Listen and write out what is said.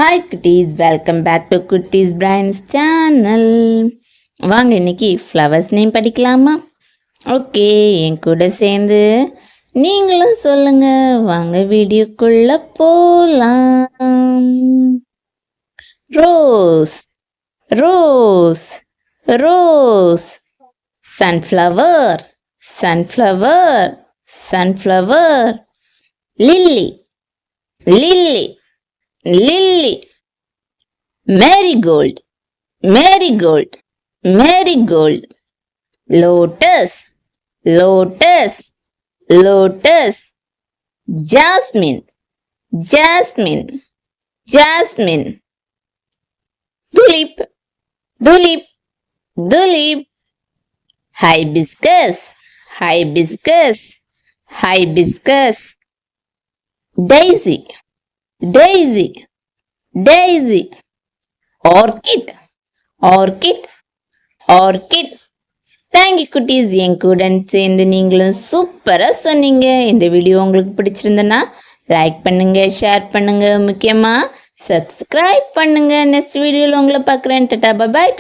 Hi குட்டீஸ், welcome back to Kutties brains channel. வாங்க இன்னைக்கு ஃப்ளவர்ஸ் நேம் படிக்கலாமா? ஓகே, என் கூட சேர்ந்து நீங்களும் சொல்லுங்க. வாங்க வீடியோக்குள்ள போலாம். Rose, rose, rose. Sunflower, sunflower, sunflower. Lily, lily, lily. Marigold, marigold, marigold. Lotus, lotus, lotus. Jasmine, jasmine, jasmine. Tulip, tulip, tulip. Hibiscus, hibiscus, hibiscus. Daisy, daisy, daisy. Orchid, orchid, orchid. Thank you குட்டீஸ், என் கூட சேர்ந்து நீங்களும் சூப்பராக சொன்னீங்க. இந்த video உங்களுக்கு பிடிச்சிருந்தனா like பண்ணுங்க, share பண்ணுங்க, முக்கியமாக சப்ஸ்கிரைப் பண்ணுங்க. நெக்ஸ்ட் வீடியோவில் உங்களை பார்க்குறேன். டாடா, பாய்.